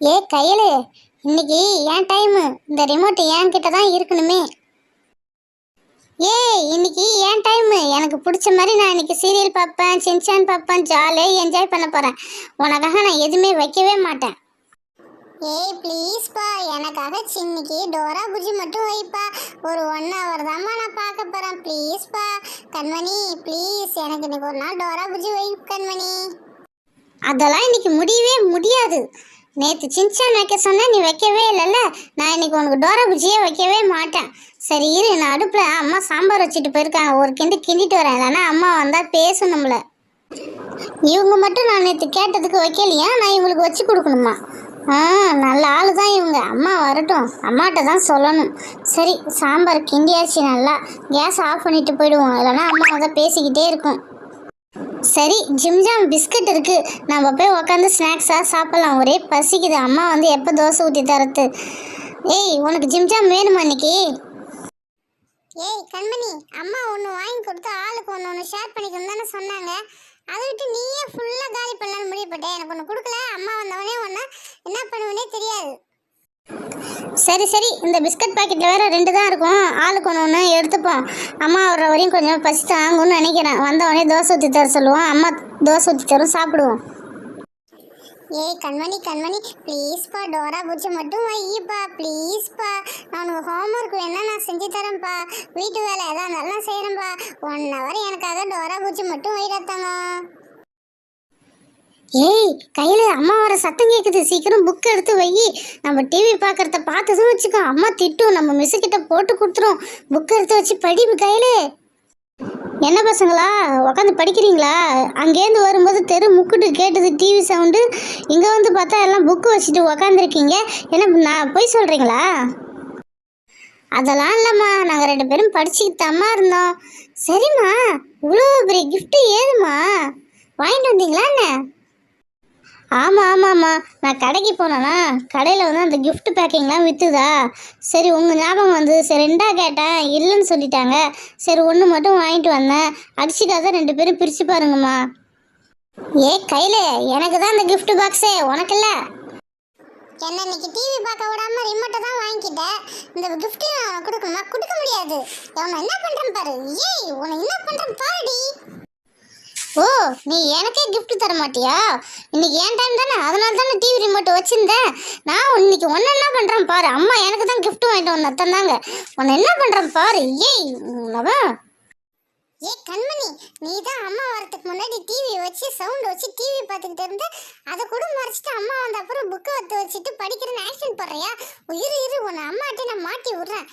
ஏ கையலு, இன்னைக்கு ஏன் டைமு, இந்த ரிமோட் என் கிட்ட தான் இருக்கணுமே. ஏய் இன்னைக்கு ஏன் டைமு, எனக்கு பிடிச்ச மாதிரி நான் இன்னைக்கு சீரியல் பார்ப்பேன், சின்சான் பார்ப்பேன், ஜாலியாக என்ஜாய் பண்ண போகிறேன். உனக்காக நான் எதுவுமே வைக்கவே மாட்டேன். ஏய் ப்ளீஸ்ப்பா, எனக்காக சின்னிக்கு டோரா புஜி மட்டும் வைப்பா. ஒரு 1 hour தான்மா நான் பார்க்க போகிறேன். ப்ளீஸ்ப்பா கண்மணி, ப்ளீஸ் எனக்கு இன்னைக்கு ஒரு நாள் டோரா புஜி வை கண்மணி. அதெல்லாம் இன்னைக்கு முடியவே முடியாது. நேற்று சின்சான் வைக்க சொன்னேன், நீ வைக்கவே இல்லைல்ல. நான் இன்னைக்கு உனக்கு டோரா புஜியே வைக்கவே மாட்டேன். சரி இரு, நான் அடுப்பில் அம்மா சாம்பார் வச்சுட்டு போயிருக்காங்க, ஒரு கிண்டிட்டு வரேன். இல்லைன்னா அம்மா வந்தால் பேசணும்ல. இவங்க மட்டும் நான் நேற்று கேட்டதுக்கு வைக்கலையா, நான் இவங்களுக்கு வச்சு கொடுக்கணுமா? நல்ல ஆள் தான் இவங்க. அம்மா வரட்டும், அம்மாட்ட தான் சொல்லணும். சரி சாம்பார் கிண்டியாச்சு, நல்லா கேஸ் ஆஃப் பண்ணிட்டு போயிடுவோம். இல்லைன்னா அம்மா தான் பேசிக்கிட்டே இருக்கும். சரி ஜிம்ஜாம் பிஸ்கட் இருக்கு, நம்ம போய் உட்காந்து ஸ்நாக்ஸாக சாப்பிட்லாம். ஒரே பசிக்குது. அம்மா வந்து எப்போ தோசை ஊற்றி தரது? ஏய் உனக்கு ஜிம்ஜாம் வேணுமா இன்னைக்கு? ஏய் கண்மணி, அம்மா ஒன்று வாங்கி கொடுத்து ஆளுக்கு ஒன்று ஷேர் பண்ணிக்கணும் தானே சொன்னாங்க. அதை விட்டு நீயே ஃபுல்லாக காலி பண்ணலான்னு முடிவு போட்டேன். எனக்கு ஒன்று கொடுக்கல, அம்மா வந்தவனே ஒன்று என்ன பண்ணுவனே தெரியாது. சரி சரி, இந்த பிஸ்கட் பாக்கெட்டில் வேறு 2 தான் இருக்கும், ஆளுக்கு ஒன்று எடுத்துப்போம். அம்மா வர்ற வரையும் கொஞ்சம் பசி தாங்கும்னு நினைக்கிறேன். வந்தவொடனே தோசை ஊற்றி தர சொல்லுவோம், அம்மா தோசை ஊற்றி தரும், சாப்பிடுவோம். ஏய் கண்மணி ப்ளீஸ்ப்பா, டோரா பூச்சி மட்டும் வைப்பா ப்ளீஸ்ப்பா. நான் உனக்கு ஹோம்ஒர்க் வேணா நான் செஞ்சு தரேன்ப்பா. வீட்டு வேலை எதாக இருந்தாலும் செய்கிறேன்ப்பா. 1 hour எனக்காக டோரா பூச்சி மட்டும் வைடாத்தாங்க. ஏய் கையில் அம்மா வர சத்தம் கேட்குது, சீக்கிரம் புக் எடுத்து வை. நம்ம டிவி பார்க்குறத பார்த்துதான் வச்சுக்கோ, அம்மா திட்டும், நம்ம மிஸ்ஸுக்கிட்ட போட்டு கொடுத்துரும். புக் எடுத்து வச்சு படி கையில். என்ன பசங்களா உட்காந்து படிக்கிறீங்களா? அங்கேருந்து வரும்போது தெரு முக்குட்டு கேட்டது டிவி சவுண்டு. இங்கே வந்து பார்த்தா எல்லாம் புக்கு வச்சுட்டு உக்காந்துருக்கீங்க. என்ன நான் போய் சொல்கிறீங்களா? அதெல்லாம் இல்லைம்மா, நாங்கள் 2 பேரும் படிச்சுக்கிட்டாம்மா இருந்தோம். சரிம்மா, இவ்வளோ பெரிய கிஃப்ட்டு ஏதும்மா, வாங்கிட்டு வந்தீங்களா என்ன? ஆமாம்மா, நான் கடைக்கு போனேன்னா கடையில் வந்து அந்த கிஃப்ட் பேக்கிங்லாம் விற்றுதா. சரி உங்கள் ஞாபகம் வந்து சரி 2ஆ கேட்டேன், இல்லைன்னு சொல்லிட்டாங்க. சரி 1 மட்டும் வாங்கிட்டு வந்தேன். அடிச்சுக்காத 2 பேரும் பிரித்து பாருங்கம்மா. ஏ கையில், எனக்கு தான் அந்த கிஃப்ட் பாக்ஸே, உனக்கு இல்லை. என்ன இன்னைக்கு டிவி பார்க்க விடாம ரிமோட்டை தான் வாங்கிக்கிட்டேன். இந்த கிஃப்ட் கொடுக்கணுமா? கொடுக்க முடியாது. உன்னை என்ன பண்ணுறேன் பாரு. ஏய் உன்னை என்ன பண்ணுறேன் பாருடி. ஓ நீ எனக்கே கிஃப்ட் தர மாட்டியா? இன்னைக்கு ஏன் டைம் தானே, அதனால தானே டிவி ரிமோட் வச்சிருந்தேன். நான் இன்னைக்கு ஒன்று என்ன பண்ணுறேன் பாரு. அம்மா எனக்கு தான் கிஃப்ட் வாங்கிட்டு வந்து தந்தாங்க, உன்னை என்ன பண்ணுறேன் பாரு. ஏய் ஏ கண்மணி, நீ தான் அம்மா வரத்துக்கு முன்னாடி டிவி வச்சு சவுண்ட் வச்சு டிவி பார்த்துக்கிட்டு இருந்து அதை கூட மறைச்சிட்டு அம்மா வந்த அப்புறம் புக்கை எடுத்து வச்சுட்டு படிக்கிறேன்னு ஆக்ஷன் போடுறியா? இரு உன்னை அம்மாட்டே நான் மாட்டி விட்றேன்.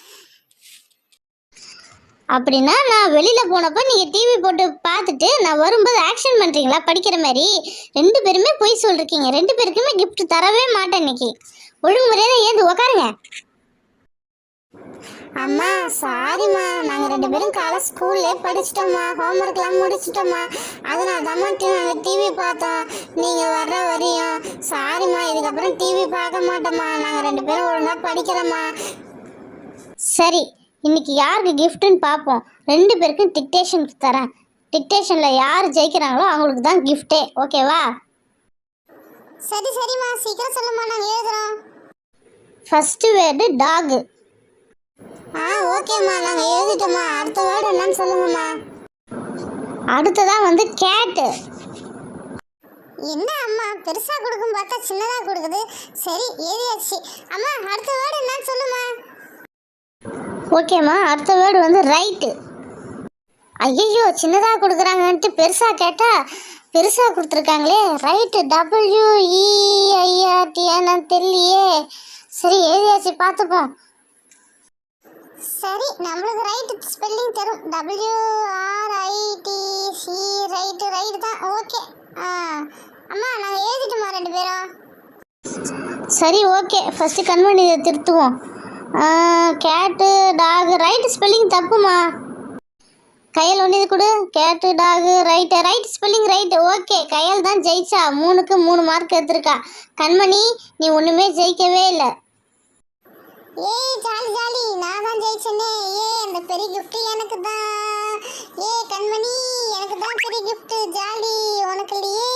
அப்படின்னா நான் வெளியில் போனப்போ நீங்கள் டிவி போட்டு பார்த்துட்டு நான் வரும்போது ஆக்ஷன் பண்ணுறீங்களா படிக்கிற மாதிரி? 2 பேருமே பொய் சொல்லிருக்கீங்க. 2 பேருக்குமே கிஃப்ட் தரவே மாட்டேன் இன்னைக்கு. ஒழுங்குமுறையாக ஏது உக்காருங்க. அம்மா சாரிம்மா, நாங்கள் 2 பேரும் காலை ஸ்கூல்லே படிச்சிட்டோம்மா, ஹோம்ஒர்க்லாம் முடிச்சிட்டோம்மா. அதனால தான் நாங்கள் டிவி பார்த்தோம் நீங்கள் வர்ற வரையும். சாரிம்மா, இதுக்கப்புறம் டிவி பார்க்க மாட்டோம்மா, நாங்கள் 2 பேரும் ஒழுங்காக படிக்கிறோம்மா. சரி இன்னைக்கு யாருக்கு கிஃப்ட்டுன்னு பார்ப்போம். 2 பேருக்கும் டிக்டேஷன் தரேன். டிக்டேஷனில் யார் ஜெயிக்கிறாங்களோ அவங்களுக்கு தான் கிஃப்டே, ஓகேவா? சரிம்மா, சீக்கிரம் சொல்லுமா, நாங்கள் எழுதுறோம். First word dog. ஓகேம்மா, நாங்கள் எழுதிட்டோம்மா. அடுத்த வேர்டு என்னன்னு சொல்லுங்கம்மா. அடுத்ததான் வந்து கேட்டு. என்ன அம்மா பெருசாக கொடுக்கும் பார்த்தா சின்னதாக கொடுக்குது. சரி எழுதியாச்சு. அம்மா அடுத்த வேர்டு என்னன்னு சொல்லுமா. ஓகேம்மா, அடுத்த வேர்டு வந்து ரைட்டு. ஐயோ சின்னதாக கொடுக்குறாங்கன்ட்டு பெருசாக கேட்டால் பெருசாக கொடுத்துருக்காங்களே. ரைட்டு WEIRT என்னன்னு தெரியலையே. சரி எழுதியாச்சு, பார்த்துப்போம். சரி நம்மளுக்கு ரைட்டு ஸ்பெல்லிங் தரும், WRITC. ரைட்டு தான், ஓகே. அம்மா நாங்கள் எழுதிட்டோம்மா 2 பேரும். சரி ஓகே, ஃபஸ்ட்டு கன்வெர்ட் இதை திருத்துவோம். கேட்டு டாகு ரைட்டு ஸ்பெல்லிங் தப்புமா. கையல் ஒன்று கொடு. கேட்டு டாகு ரைட்டு ஸ்பெல்லிங் ரைட்டு. ஓகே, கையல் தான் ஜெயிச்சா, 3க்கு 3 மார்க் எடுத்திருக்கா. கண்மணி நீ ஒன்றுமே ஜெயிக்கவே இல்லை. ஏய் ஜாலி, நான் தான் ஜெயிச்சேனே. அந்த பெரிய கிஃப்ட் எனக்கு தான். கண்மணி எனக்கு தான் பெரிய கிஃப்ட். ஜாலி உனக்கு இல்லையே.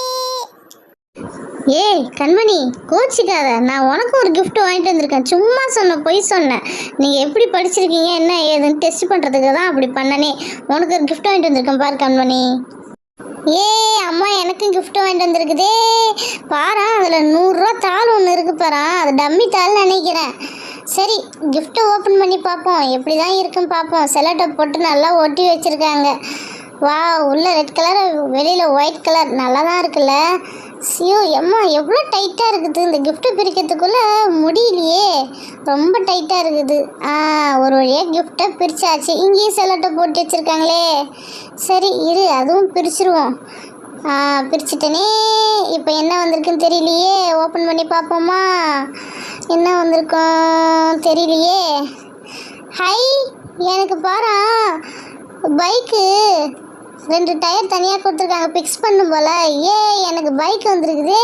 ஏய் கண்மணி, கோச்சிக்காத. நான் உனக்கு ஒரு gift வாங்கிட்டு வந்திருக்கேன். சும்மா சொன்னேன், பொய் சொன்னேன். நீங்கள் எப்படி படிச்சிருக்கீங்க என்ன ஏதுன்னு டெஸ்ட் பண்ணுறதுக்கு தான் அப்படி பண்ணனே. உனக்கு ஒரு gift வாங்கிட்டு வந்திருக்கேன் பாரு கண்மணி. ஏய் அம்மா, எனக்கும் gift வாங்கிட்டு வந்திருக்குதே. பாரா, அதில் 100 ரூபா தாள் ஒன்று இருக்கு பாரா. அது டம்மி தாள்னு நினைக்கிறேன். சரி, கிஃப்ட்டை ஓப்பன் பண்ணி பார்ப்போம். எப்படி தான் இருக்குன்னு பார்ப்போம். செலோடேப் போட்டு நல்லா ஒட்டி வச்சுருக்காங்க. வா, உள்ள ரெட் கலர், வெளியில் ஒயிட் கலர். நல்லா தான் இருக்குல்ல. ஐயோ எம்மா, எவ்வளோ டைட்டாக இருக்குது. இந்த கிஃப்ட்டை பிரிக்கிறதுக்குள்ளே முடியலையே, ரொம்ப டைட்டாக இருக்குது. ஒரு வழியாக கிஃப்ட்டை பிரித்தாச்சு. இங்கேயும் செலோடேப் போட்டு வச்சுருக்காங்களே. சரி இரு, அதுவும் பிரிச்சுருவோம். பிரிச்சுட்டனே. இப்போ என்ன வந்திருக்குன்னு தெரியலையே. ஓப்பன் பண்ணி பார்ப்போமா? என்ன வந்திருக்கோம் தெரியலையே. ஹை, எனக்கு பாரா, பைக்கு 2 டயர் தனியாக கொடுத்துருக்காங்க, ஃபிக்ஸ் பண்ணும் போல். எனக்கு பைக் வந்திருக்குதே.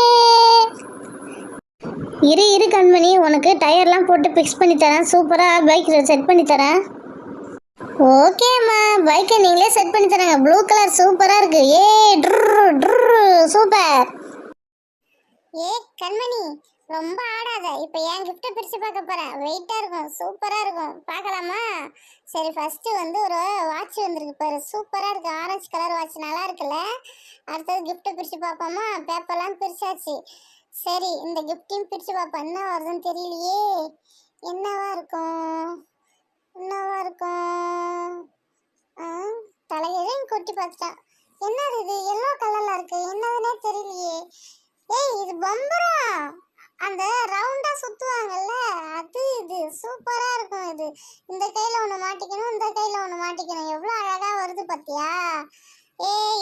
இரு கண்மணி, உனக்கு டயர்லாம் போட்டு ஃபிக்ஸ் பண்ணி தரேன். சூப்பராக பைக் செட் பண்ணி தரேன். ஓகேம்மா, பைக்கை நீங்களே செட் பண்ணி தராங்க. ப்ளூ கலர் சூப்பராக இருக்கு. சூப்பர். கண்மணி, ரொம்ப ஆடாத. இப்போ என் கிஃப்ட்டை பிரித்து பார்க்க போகிறேன். வெயிட்டாக இருக்கும், சூப்பராக இருக்கும். பார்க்கலாமா? சரி, ஃபஸ்ட்டு வந்து ஒரு வாட்ச் வந்திருக்கு பாரு. சூப்பராக இருக்குது. ஆரஞ்சு கலர் வாட்ச் நல்லா இருக்குல்ல. அடுத்தது கிஃப்ட்டை பிரித்து பார்ப்போமா? பேப்பர்லாம் பிரிச்சாச்சு. சரி, இந்த கிஃப்ட்டையும் பிரித்து பார்ப்போம். என்ன வருதுன்னு தெரியலையே. என்னவா இருக்கும்? தலையையும் கொட்டி பார்த்துட்டான். என்னது இது? எல்லோ கலர்ல இருக்கு. என்னதுன்னே தெரியலையே. இது பம்பரம். அந்த ரவுண்டா சுத்துவாங்கல்ல, அது இது சூப்பரா இருக்கும். இது இந்த கையில ஒண்ணு மாட்டிக்கணும், இந்த கையில ஒண்ணு மாட்டிக்கணும். எவ்வளவு அழகா வருது பாத்தியா?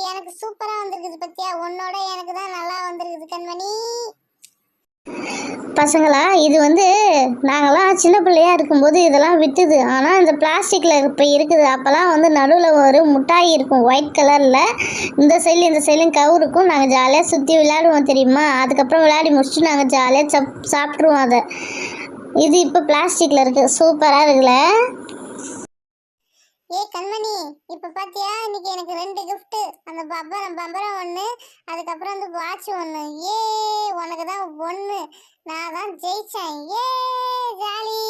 எனக்கு சூப்பரா வந்திருக்குது பாத்தியா? உன்னோட எனக்கு தான் நல்லா வந்திருக்குது கண்மணி. பசங்களா, இது வந்து நாங்களாம் சின்ன பிள்ளையா இருக்கும்போது இதெல்லாம் விட்டுது. ஆனால் இந்த பிளாஸ்டிக்கில் இப்போ இருக்குது. அப்போல்லாம் வந்து நடுவில் ஒரு முட்டாய் இருக்கும் ஒயிட் கலரில். இந்த சைட்லையும் கவு இருக்கும். நாங்கள் ஜாலியாக சுற்றி விளையாடுவோம் தெரியுமா. அதுக்கப்புறம் விளையாடி முடிச்சுட்டு நாங்கள் ஜாலியாக சாப்பிட்ருவோம் அதை. இது இப்போ பிளாஸ்டிக்கில் இருக்குது. சூப்பராக இருக்குல்ல. கண்மணி, இப்போ பார்த்தியா, இன்னைக்கு எனக்கு 2 கிஃப்ட்டு. அந்த பம்பரம் ஒன்று, அதுக்கப்புறம் வந்து வாட்ச் ஒன்று. உனக்கு தான் 1. நான் தான் ஜெயிச்சேன். ஜாலி.